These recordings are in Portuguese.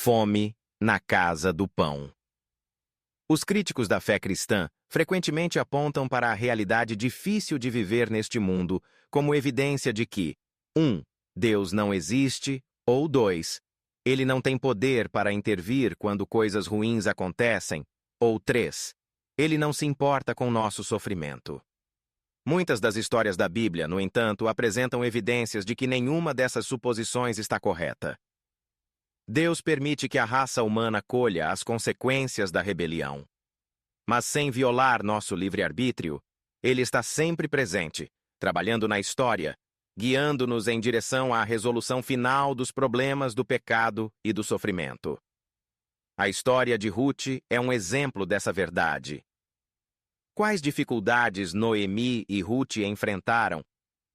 Fome na casa do pão. Os críticos da fé cristã frequentemente apontam para a realidade difícil de viver neste mundo como evidência de que 1. Deus não existe, ou 2. Ele não tem poder para intervir quando coisas ruins acontecem, ou 3. Ele não se importa com nosso sofrimento. Muitas das histórias da Bíblia, no entanto, apresentam evidências de que nenhuma dessas suposições está correta. Deus permite que a raça humana colha as consequências da rebelião. Mas sem violar nosso livre-arbítrio, Ele está sempre presente, trabalhando na história, guiando-nos em direção à resolução final dos problemas do pecado e do sofrimento. A história de Ruth é um exemplo dessa verdade. Quais dificuldades Noemi e Ruth enfrentaram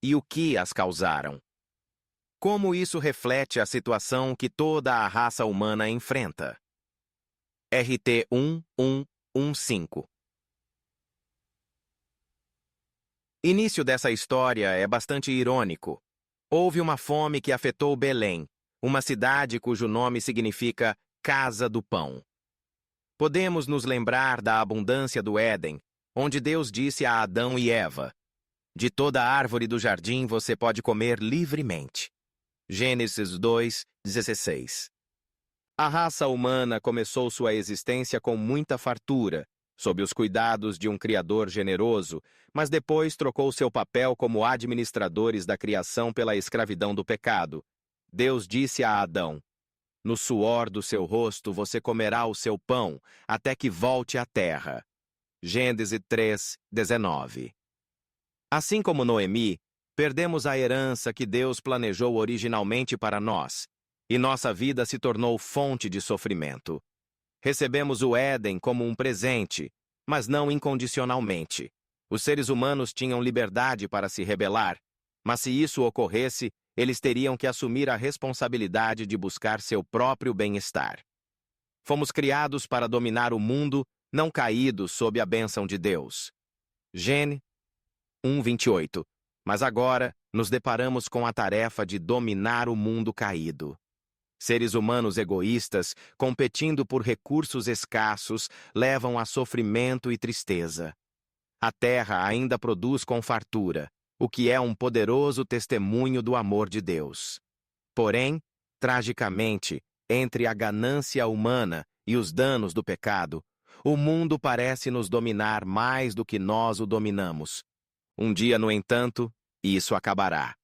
e o que as causaram? Como isso reflete a situação que toda a raça humana enfrenta? RT 1115. Início dessa história é bastante irônico. Houve uma fome que afetou Belém, uma cidade cujo nome significa Casa do Pão. Podemos nos lembrar da abundância do Éden, onde Deus disse a Adão e Eva: de toda árvore do jardim você pode comer livremente. Gênesis 2:16. A raça humana começou sua existência com muita fartura, sob os cuidados de um Criador generoso, mas depois trocou seu papel como administradores da criação pela escravidão do pecado. Deus disse a Adão: no suor do seu rosto você comerá o seu pão, até que volte à terra. Gênesis 3:19. Assim como Noemi, perdemos a herança que Deus planejou originalmente para nós, e nossa vida se tornou fonte de sofrimento. Recebemos o Éden como um presente, mas não incondicionalmente. Os seres humanos tinham liberdade para se rebelar, mas se isso ocorresse, eles teriam que assumir a responsabilidade de buscar seu próprio bem-estar. Fomos criados para dominar o mundo, não caídos sob a bênção de Deus. Gênesis 1:28. Mas agora nos deparamos com a tarefa de dominar o mundo caído. Seres humanos egoístas, competindo por recursos escassos, levam a sofrimento e tristeza. A terra ainda produz com fartura, o que é um poderoso testemunho do amor de Deus. Porém, tragicamente, entre a ganância humana e os danos do pecado, o mundo parece nos dominar mais do que nós o dominamos. Um dia, no entanto, isso acabará.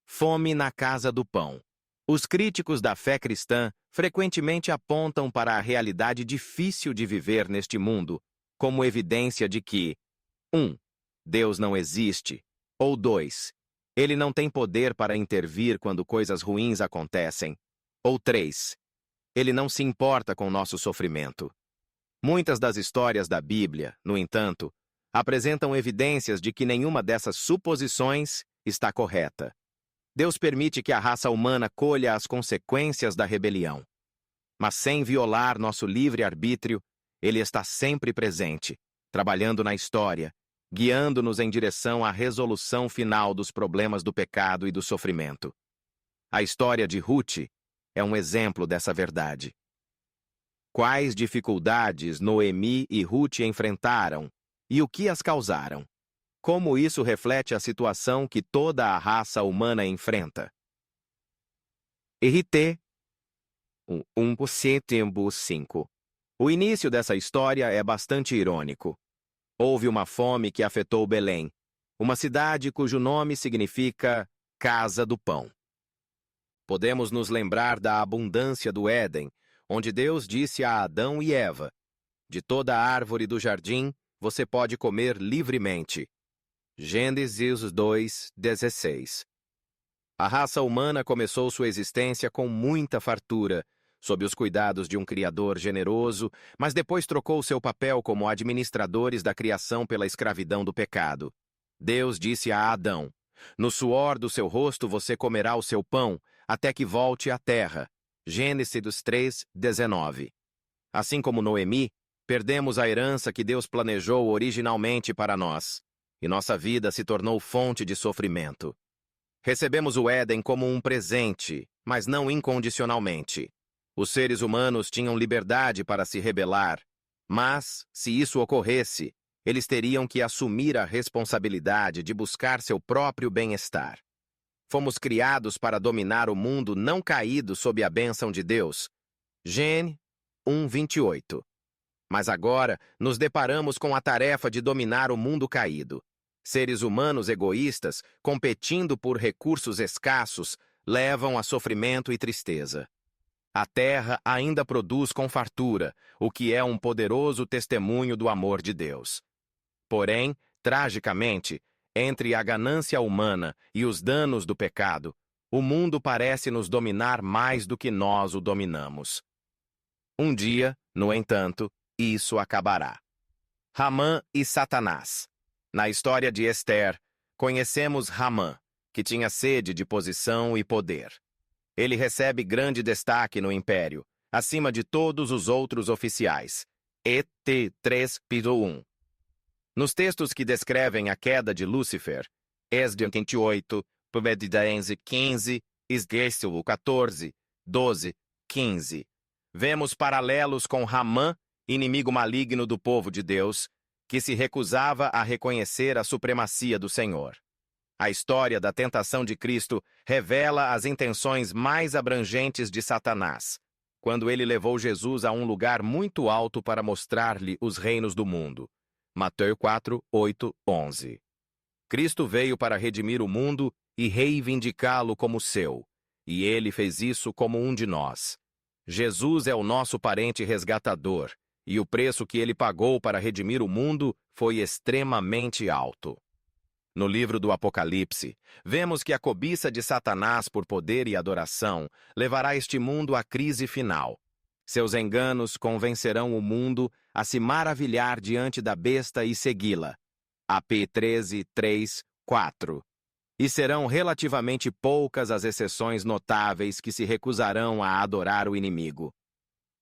Fome na casa do pão. Os críticos da fé cristã frequentemente apontam para a realidade difícil de viver neste mundo como evidência de que 1. Deus não existe, ou 2. Ele não tem poder para intervir quando coisas ruins acontecem, ou 3. Ele não se importa com nosso sofrimento. Muitas das histórias da Bíblia, no entanto, apresentam evidências de que nenhuma dessas suposições está correta. Deus permite que a raça humana colha as consequências da rebelião. Mas sem violar nosso livre-arbítrio, Ele está sempre presente, trabalhando na história, guiando-nos em direção à resolução final dos problemas do pecado e do sofrimento. A história de Ruth é um exemplo dessa verdade. Quais dificuldades Noemi e Ruth enfrentaram e o que as causaram? Como isso reflete a situação que toda a raça humana enfrenta? RT 1:5. O início dessa história é bastante irônico. Houve uma fome que afetou Belém, uma cidade cujo nome significa Casa do Pão. Podemos nos lembrar da abundância do Éden, onde Deus disse a Adão e Eva: de toda árvore do jardim você pode comer livremente. Gênesis 2:16. A raça humana começou sua existência com muita fartura, sob os cuidados de um Criador generoso, mas depois trocou seu papel como administradores da criação pela escravidão do pecado. Deus disse a Adão: no suor do seu rosto você comerá o seu pão, até que volte à terra. Gênesis 3:19. Assim como Noemi, perdemos a herança que Deus planejou originalmente para nós, e nossa vida se tornou fonte de sofrimento. Recebemos o Éden como um presente, mas não incondicionalmente. Os seres humanos tinham liberdade para se rebelar, mas, se isso ocorresse, eles teriam que assumir a responsabilidade de buscar seu próprio bem-estar. Fomos criados para dominar o mundo não caído sob a bênção de Deus. Gênesis 1:28. Mas agora nos deparamos com a tarefa de dominar o mundo caído. Seres humanos egoístas, competindo por recursos escassos, levam a sofrimento e tristeza. A terra ainda produz com fartura, o que é um poderoso testemunho do amor de Deus. Porém, tragicamente, entre a ganância humana e os danos do pecado, o mundo parece nos dominar mais do que nós o dominamos. Um dia, no entanto, isso acabará. Hamã e Satanás. Na história de Esther, conhecemos Hamã, que tinha sede de posição e poder. Ele recebe grande destaque no império, acima de todos os outros oficiais. Et 3:1. Nos textos que descrevem a queda de Lúcifer, Esdras 28, Pubedidense 15, Esdras 14, 12, 15, vemos paralelos com Hamã, inimigo maligno do povo de Deus, que se recusava a reconhecer a supremacia do Senhor. A história da tentação de Cristo revela as intenções mais abrangentes de Satanás, quando ele levou Jesus a um lugar muito alto para mostrar-lhe os reinos do mundo. Mateus 4, 8, 11. Cristo veio para redimir o mundo e reivindicá-lo como seu, e ele fez isso como um de nós. Jesus é o nosso parente resgatador, e o preço que ele pagou para redimir o mundo foi extremamente alto. No livro do Apocalipse, vemos que a cobiça de Satanás por poder e adoração levará este mundo à crise final. Seus enganos convencerão o mundo a se maravilhar diante da besta e segui-la. AP 13, 3, 4. E serão relativamente poucas as exceções notáveis que se recusarão a adorar o inimigo.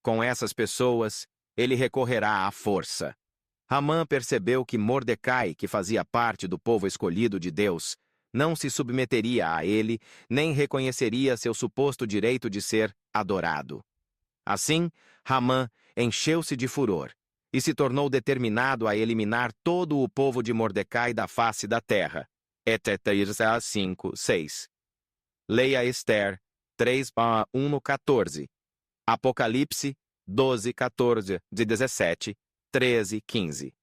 Com essas pessoas, ele recorrerá à força. Hamã percebeu que Mordecai, que fazia parte do povo escolhido de Deus, não se submeteria a ele, nem reconheceria seu suposto direito de ser adorado. Assim, Hamã encheu-se de furor e se tornou determinado a eliminar todo o povo de Mordecai da face da terra. Eteteirs 5, 6. Leia Esther 3, 1, 14. Apocalipse 12, 14, de 17, 13, 15.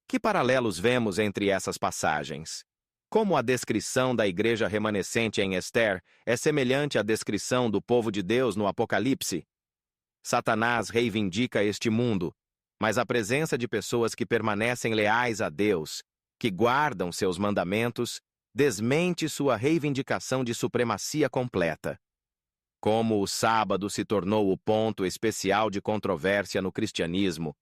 Que paralelos vemos entre essas passagens? Como a descrição da igreja remanescente em Esther é semelhante à descrição do povo de Deus no Apocalipse? Satanás reivindica este mundo, mas a presença de pessoas que permanecem leais a Deus, que guardam seus mandamentos, desmente sua reivindicação de supremacia completa. Como o sábado se tornou o ponto especial de controvérsia no cristianismo,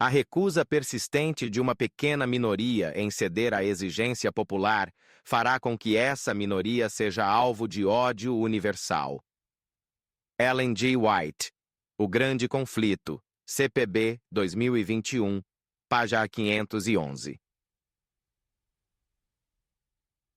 a recusa persistente de uma pequena minoria em ceder à exigência popular fará com que essa minoria seja alvo de ódio universal. Ellen G. White, O Grande Conflito, CPB 2021, página 511.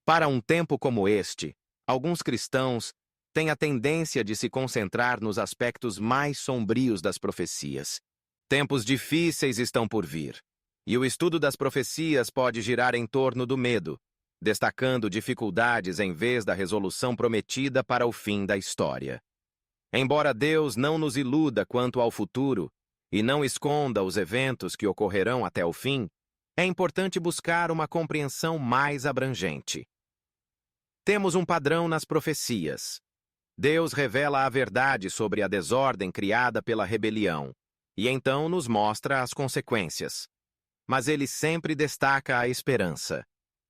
Para um tempo como este, alguns cristãos têm a tendência de se concentrar nos aspectos mais sombrios das profecias. Tempos difíceis estão por vir, e o estudo das profecias pode girar em torno do medo, destacando dificuldades em vez da resolução prometida para o fim da história. Embora Deus não nos iluda quanto ao futuro e não esconda os eventos que ocorrerão até o fim, é importante buscar uma compreensão mais abrangente. Temos um padrão nas profecias. Deus revela a verdade sobre a desordem criada pela rebelião, e então nos mostra as consequências. Mas ele sempre destaca a esperança.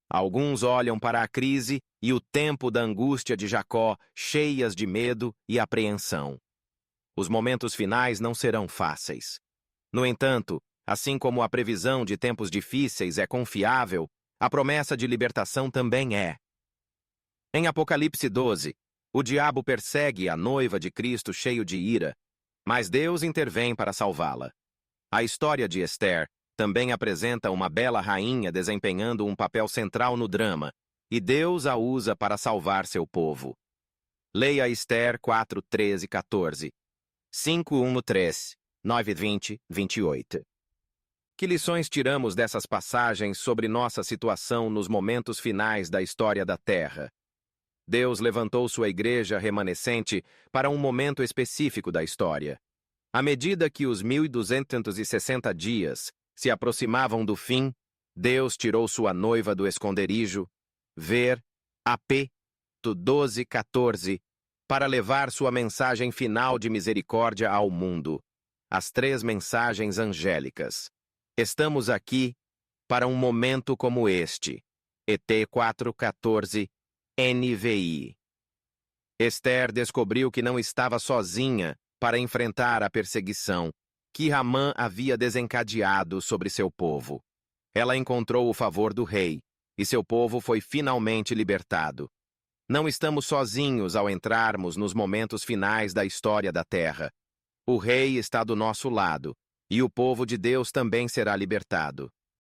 Alguns olham para a crise e o tempo da angústia de Jacó, cheias de medo e apreensão. Os momentos finais não serão fáceis. No entanto, assim como a previsão de tempos difíceis é confiável, a promessa de libertação também é. Em Apocalipse 12, o diabo persegue a noiva de Cristo cheio de ira, mas Deus intervém para salvá-la. A história de Esther também apresenta uma bela rainha desempenhando um papel central no drama, e Deus a usa para salvar seu povo. Leia Esther 4, 13 e 14. 5:1-3, 9:20, 28. Que lições tiramos dessas passagens sobre nossa situação nos momentos finais da história da Terra? Deus levantou sua igreja remanescente para um momento específico da história. À medida que os 1260 dias se aproximavam do fim, Deus tirou sua noiva do esconderijo, ver AP 12:14, para levar sua mensagem final de misericórdia ao mundo, as 3 mensagens angélicas. Estamos aqui para um momento como este. ET 4:14, NVI. Esther descobriu que não estava sozinha para enfrentar a perseguição que Ramã havia desencadeado sobre seu povo. Ela encontrou o favor do rei, e seu povo foi finalmente libertado. Não estamos sozinhos ao entrarmos nos momentos finais da história da Terra. O rei está do nosso lado, e o povo de Deus também será libertado.